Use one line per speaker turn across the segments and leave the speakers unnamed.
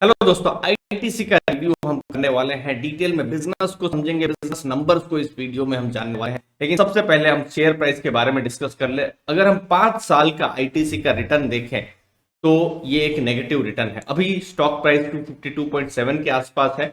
Hello दोस्तों, ITC का review हम करने वाले हैं। डिटेल में बिजनेस को समझेंगे, बिजनेस नंबर्स को इस वीडियो में हम जानने वाले हैं। लेकिन सबसे पहले हम शेयर प्राइस के बारे में डिस्कस कर ले। अगर हम 5 साल का आईटीसी का रिटर्न देखें तो ये एक नेगेटिव रिटर्न है। अभी स्टॉक प्राइस 252.7 के आसपास है।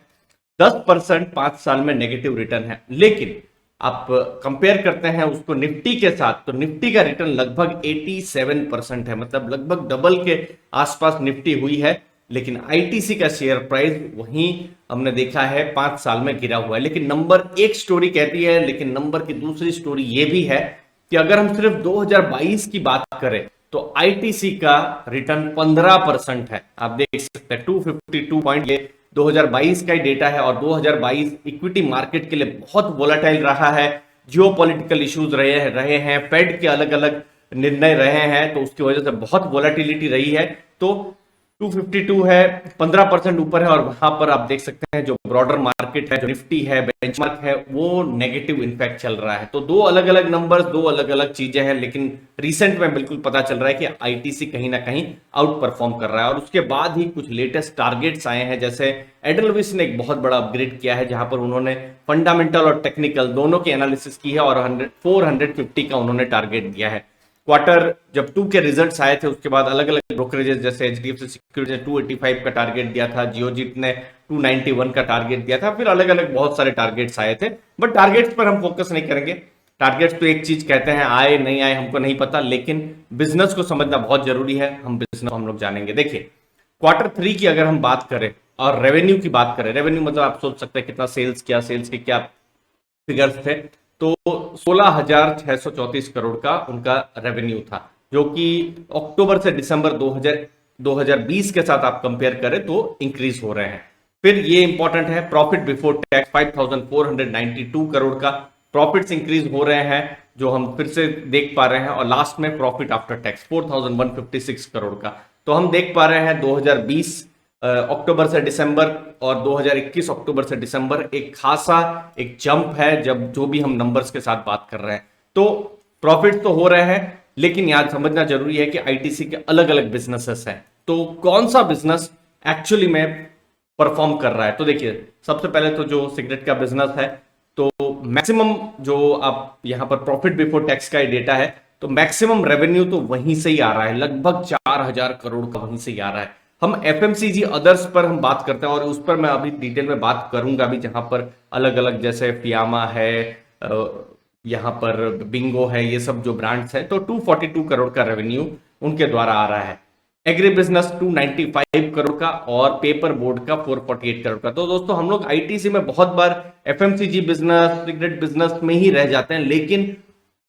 10% 5 साल में नेगेटिव रिटर्न है। लेकिन आप कंपेयर करते हैं उसको निफ्टी के साथ, तो निफ्टी का रिटर्न लगभग 87% है, मतलब लगभग डबल के आसपास निफ्टी हुई है। लेकिन आईटीसी का शेयर प्राइस वहीं हमने देखा है 5 साल में गिरा हुआ है। लेकिन नंबर एक स्टोरी कहती है, लेकिन नंबर की दूसरी स्टोरी ये भी है कि अगर हम सिर्फ 2022 की बात करें तो आईटीसी का रिटर्न 15% है। आप देख सकते हैं 252 पॉइंट, ये 2022 का ही डेटा है। और 2022 इक्विटी मार्केट के लिए बहुत वोलेटाइल रहा है। जियोपॉलिटिकल इश्यूज रहे हैं, फेड के अलग अलग निर्णय रहे हैं, तो उसकी वजह से बहुत वोलेटिलिटी रही है। तो 252 है, 15% ऊपर है। और वहां पर आप देख सकते हैं जो ब्रॉडर मार्केट है, जो निफ्टी है, बेंचमार्क है, वो नेगेटिव इम्पैक्ट चल रहा है। तो दो अलग अलग नंबर्स, दो अलग अलग चीजें हैं। लेकिन रिसेंट में बिल्कुल पता चल रहा है कि आईटीसी कहीं ना कहीं आउट परफॉर्म कर रहा है। और उसके बाद ही कुछ लेटेस्ट टारगेट्स आए हैं, जैसे एडलविस ने एक बहुत बड़ा अपग्रेड किया है, जहां पर उन्होंने फंडामेंटल और टेक्निकल दोनों की एनालिसिस की है और 450 का उन्होंने टारगेट दिया है। क्वार्टर जब 2 के रिजल्ट्स आए थे उसके बाद अलग अलग ब्रोकरेजेस जैसे एचडीएफसी सिक्योरिटीज ने 285 का टारगेट दिया था, जियोजीत ने 291 का टारगेट दिया था, फिर अलग अलग बहुत सारे टारगेट्स आए थे। बट टारगेट्स पर हम फोकस नहीं करेंगे। टारगेट्स तो एक चीज कहते हैं, आए नहीं आए हमको नहीं पता, लेकिन बिजनेस को समझना बहुत जरूरी है। हम लोग जानेंगे। देखिए, क्वार्टर 3 की अगर हम बात करें और रेवेन्यू की बात करें, रेवेन्यू मतलब आप सोच सकते हैं कितना सेल्स किया, सेल्स के क्या फिगर्स थे। तो 16,634 करोड़ का उनका रेवेन्यू था, जो कि अक्टूबर से दिसंबर 2020 के साथ आप कंपेयर करें तो इंक्रीज हो रहे हैं। फिर ये इंपॉर्टेंट है, प्रॉफिट बिफोर टैक्स 5,492 करोड़ का प्रॉफिट्स इंक्रीज हो रहे हैं, जो हम फिर से देख पा रहे हैं। और लास्ट में प्रॉफिट आफ्टर टैक्स 4,156 करोड़ का। तो हम देख पा रहे हैं 2020 अक्टूबर से दिसंबर और 2021 अक्टूबर से दिसंबर एक खासा एक जंप है, जब जो भी हम नंबर्स के साथ बात कर रहे हैं। तो प्रॉफिट तो हो रहे हैं, लेकिन याद समझना जरूरी है कि आईटीसी के अलग अलग बिजनेसेस हैं। तो कौन सा बिजनेस एक्चुअली में परफॉर्म कर रहा है? तो देखिए, सबसे पहले तो जो सिगरेट का बिजनेस है, तो मैक्सिमम जो आप यहां पर प्रॉफिट बिफोर टैक्स का डेटा है, तो मैक्सिमम रेवेन्यू तो वहीं से ही आ रहा है, लगभग 4,000 करोड़ का वहीं से ही आ रहा है। हम एफएमसीजी अदर्स पर हम बात करते हैं और उस पर मैं अभी डिटेल में बात करूंगा अभी, जहां पर अलग अलग जैसे फियामा है, यहां पर बिंगो है, ये सब जो ब्रांड्स है, तो 242 करोड़ का रेवेन्यू उनके द्वारा आ रहा है। एग्री बिजनेस 295 करोड़ का और पेपर बोर्ड का 448 करोड़ का। तो दोस्तों, हम लोग आईटीसी में बहुत बार एफएमसीजी बिजनेस, सिगरेट बिजनेस में ही रह जाते हैं, लेकिन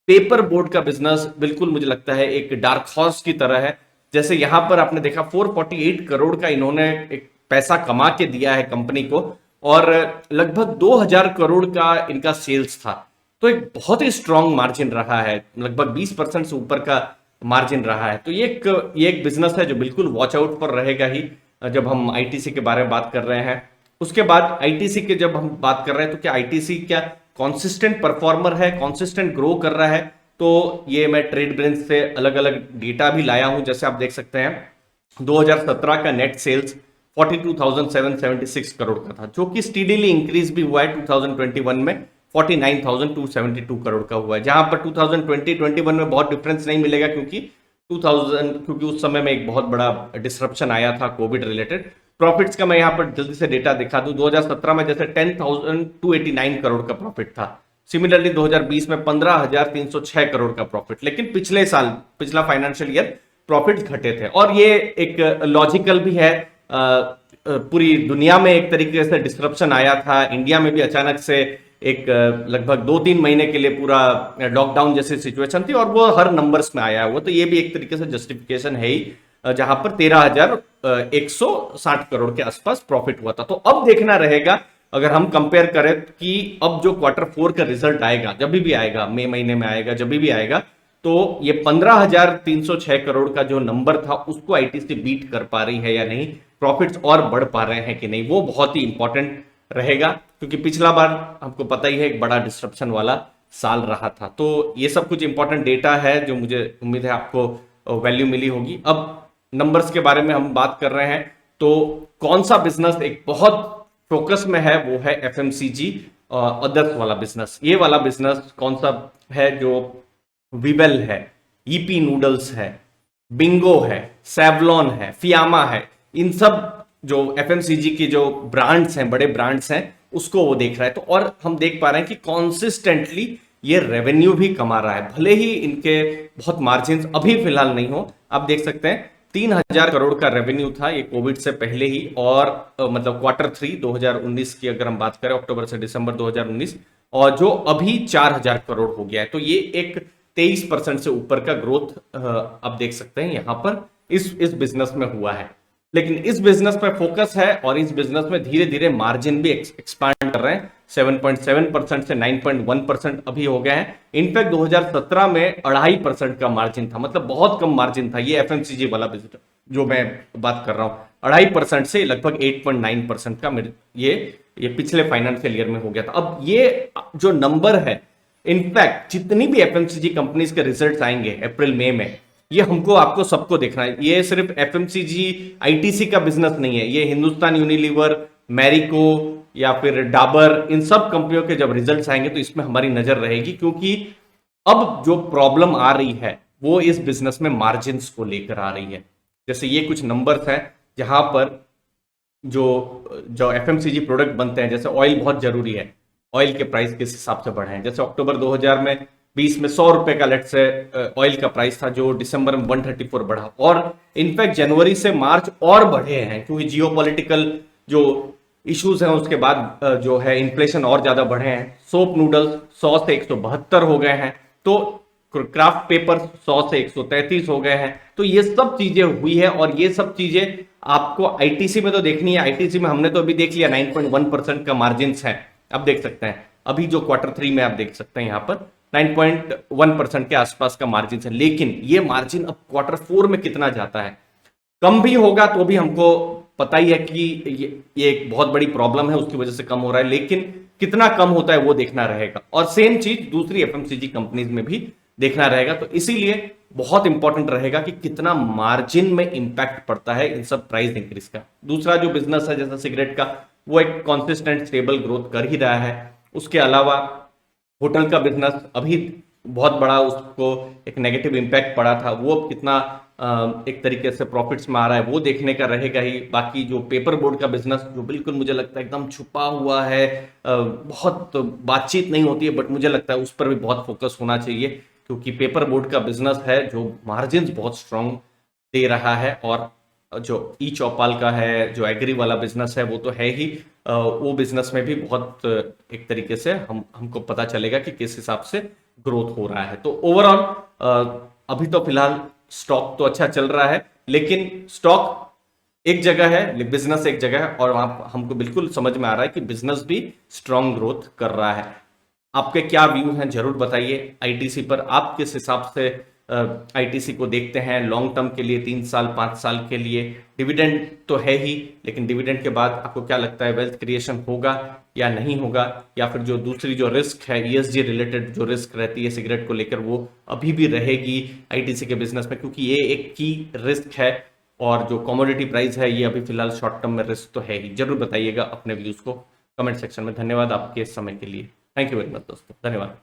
पेपर बोर्ड का बिजनेस बिल्कुल मुझे लगता है एक डार्क हॉर्स की तरह है। जैसे यहां पर आपने देखा 448 करोड़ का इन्होंने एक पैसा कमा के दिया है कंपनी को, और लगभग 2,000 करोड़ का इनका सेल्स था। तो एक बहुत ही स्ट्रांग मार्जिन रहा है, लगभग 20% से ऊपर का मार्जिन रहा है। तो ये एक बिजनेस है जो बिल्कुल वॉच आउट पर रहेगा ही जब हम आईटीसी के बारे में बात कर रहे हैं। उसके बाद आईटीसी के जब हम बात कर रहे हैं, तो क्या आईटीसी क्या कॉन्सिस्टेंट परफॉर्मर है, कॉन्सिस्टेंट ग्रो कर रहा है? तो ये मैं ट्रेड ब्रेंच से अलग अलग डेटा भी लाया हूं। जैसे आप देख सकते हैं 2017 का नेट सेल्स 42,776 करोड़ का था, जो कि स्टीडीली इंक्रीज भी हुआ है 2021 में 49,272 करोड़ का हुआ है। जहां पर 2020-21 में बहुत डिफरेंस नहीं मिलेगा, क्योंकि उस समय में एक बहुत बड़ा डिसरप्शन आया था कोविड रिलेटेड। प्रॉफिट्स का मैं यहां पर जल्दी से डेटा दिखा दूं। 2017 में जैसे 10,289 करोड़ का प्रॉफिट था। सिमिलरली 2020 में 15,306 करोड़ का प्रॉफिट। लेकिन पिछला फाइनेंशियल ईयर प्रॉफिट्स घटे थे, और ये एक लॉजिकल भी है। पूरी दुनिया में एक तरीके से डिस्ट्रप्शन आया था, इंडिया में भी अचानक से एक लगभग 2-3 महीने के लिए पूरा लॉकडाउन जैसी सिचुएशन थी, और वो हर नंबर्स में आया हुआ। तो ये भी एक तरीके से जस्टिफिकेशन है ही, जहां पर 13,160 करोड़ के आसपास प्रॉफिट हुआ था। तो अब देखना रहेगा, अगर हम कंपेयर करें कि अब जो क्वार्टर 4 का रिजल्ट आएगा, जब भी आएगा, मई महीने में आएगा, जब भी आएगा, तो ये 15,306 करोड़ का जो नंबर था उसको आईटीसी बीट कर पा रही है या नहीं, प्रॉफिट्स और बढ़ पा रहे हैं कि नहीं, वो बहुत ही इंपॉर्टेंट रहेगा। क्योंकि पिछला बार हमको पता ही है एक बड़ा डिस्ट्रप्शन वाला साल रहा था। तो ये सब कुछ इंपॉर्टेंट डेटा है जो मुझे उम्मीद है आपको वैल्यू मिली होगी। अब नंबर्स के बारे में हम बात कर रहे हैं, तो कौन सा बिजनेस एक बहुत फोकस में है, वो है एफएमसीजी अदर्स वाला बिजनेस। ये वाला बिजनेस कौन सा है? जो विवेल है, ईपी नूडल्स है, बिंगो है, सेवलॉन है, फियामा है, इन सब जो एफएमसीजी की जो ब्रांड्स हैं, बड़े ब्रांड्स हैं, उसको वो देख रहा है। तो और हम देख पा रहे हैं कि कॉन्सिस्टेंटली ये रेवेन्यू भी कमा रहा है, भले ही इनके बहुत मार्जिन अभी फिलहाल नहीं हो। आप देख सकते हैं 3,000 करोड़ का रेवेन्यू था ये कोविड से पहले ही, और मतलब Q3 2019 की अगर हम बात करें, अक्टूबर से दिसंबर 2019, और जो अभी 4,000 करोड़ हो गया है। तो ये एक 23% से ऊपर का ग्रोथ आप देख सकते हैं यहां पर इस बिजनेस में हुआ है। लेकिन इस बिजनेस पर फोकस है और इस बिजनेस में धीरे धीरे मार्जिन भी एक्सपांड कर रहे हैं। 7.7% से 9.1% अभी हो गए हैं। इनफैक्ट 2017 में 2.5% का मार्जिन था, मतलब बहुत कम मार्जिन था ये एफएमसीजी वाला बिजनेस जो मैं बात कर रहा हूं। 2.5% से लगभग 8.9% का ये पिछले फाइनेंशियल ईयर में हो गया था। अब ये जो नंबर है, इनफैक्ट जितनी भी एफएमसीजी कंपनीज के रिजल्ट्स आएंगे अप्रैल मई में, ये हमको आपको सबको देखना है। ये सिर्फ एफएमसीजी आईटीसी का बिजनेस नहीं है, ये हिंदुस्तान यूनिलीवर, मैरिको या फिर डाबर, इन सब कंपनियों के जब रिजल्ट्स आएंगे तो इसमें हमारी नजर रहेगी, क्योंकि अब जो प्रॉब्लम आ रही है वो इस बिजनेस में मार्जिन को लेकर आ रही है। जैसे ये कुछ नंबर्स हैं जहां पर जो जो एफएमसीजी प्रोडक्ट बनते हैं, जैसे ऑयल बहुत जरूरी है, ऑयल के प्राइस किस हिसाब से बढ़े हैं। जैसे अक्टूबर 2020 में 100 रुपए का लेट से ऑयल का प्राइस था, जो दिसंबर में 134 बढ़ा, और इनफैक्ट जनवरी से मार्च और बढ़े हैं, क्योंकि जियोपॉलिटिकल जो इश्यूज हैं उसके बाद जो है इन्फ्लेशन और ज्यादा बढ़े हैं। सोप नूडल्स 100 से 172 हो गए हैं, तो क्राफ्ट पेपर 100 से 133 हो गए हैं। तो ये सब चीजें हुई है, और ये सब चीजें आपको आईटीसी में तो देखनी है। आईटीसी में हमने तो अभी देख लिया 9.1% का मार्जिन है, अब देख सकते हैं अभी जो Q3 में आप देख सकते हैं यहाँ पर 9.1% के आसपास का मार्जिन है। लेकिन ये मार्जिन अब Q4 में कितना जाता है, कम भी होगा तो भी हमको पता ही है कि ये एक बहुत बड़ी प्रॉब्लम है, उसकी वजह से कम हो रहा है, लेकिन कितना कम होता है वो देखना रहेगा। और सेम चीज दूसरी एफएमसीजी कंपनीज में भी देखना रहेगा। तो इसीलिए बहुत इंपॉर्टेंट रहेगा कि कितना मार्जिन में इंपैक्ट पड़ता है इन सब प्राइस इंक्रीज का। दूसरा जो बिजनेस है जैसा सिगरेट का, वो एक कॉन्सिस्टेंट स्टेबल ग्रोथ कर ही रहा है। उसके अलावा होटल का बिजनेस अभी बहुत बड़ा, उसको एक नेगेटिव इंपैक्ट पड़ा था, वो अब कितना एक तरीके से प्रॉफिट्स में आ रहा है वो देखने का रहेगा ही। बाकी जो पेपर बोर्ड का बिजनेस, जो बिल्कुल मुझे लगता है एकदम छुपा हुआ है, बहुत बातचीत नहीं होती है, बट मुझे लगता है उस पर भी बहुत फोकस होना चाहिए, क्योंकि पेपर बोर्ड का बिजनेस है जो मार्जिन बहुत स्ट्रांग दे रहा है। और जो ई चौपाल का है, जो एग्री वाला बिजनेस है, वो तो है ही, वो बिजनेस में भी बहुत एक तरीके से हमको पता चलेगा कि किस हिसाब से ग्रोथ हो रहा है। तो ओवरऑल अभी तो फिलहाल स्टॉक तो अच्छा चल रहा है, लेकिन स्टॉक एक जगह है, बिजनेस एक जगह है, और वहां हमको बिल्कुल समझ में आ रहा है कि बिजनेस भी स्ट्रांग ग्रोथ कर रहा है। आपके क्या व्यू हैं जरूर बताइए आईटीसी पर। आप किस हिसाब से आईटीसी को देखते हैं लॉन्ग टर्म के लिए, 3 साल 5 साल के लिए? डिविडेंड तो है ही, लेकिन डिविडेंड के बाद आपको क्या लगता है, वेल्थ क्रिएशन होगा या नहीं होगा, या फिर जो दूसरी जो रिस्क है ईएसजी रिलेटेड जो रिस्क रहती है सिगरेट को लेकर, वो अभी भी रहेगी आईटीसी के बिजनेस में, क्योंकि ये एक की रिस्क है। और जो कमोडिटी प्राइस है ये अभी फिलहाल शॉर्ट टर्म में रिस्क तो है ही। जरूर बताइएगा अपने व्यूज को कमेंट सेक्शन में। धन्यवाद आपके समय के लिए। थैंक यू वेरी मच दोस्तों, धन्यवाद।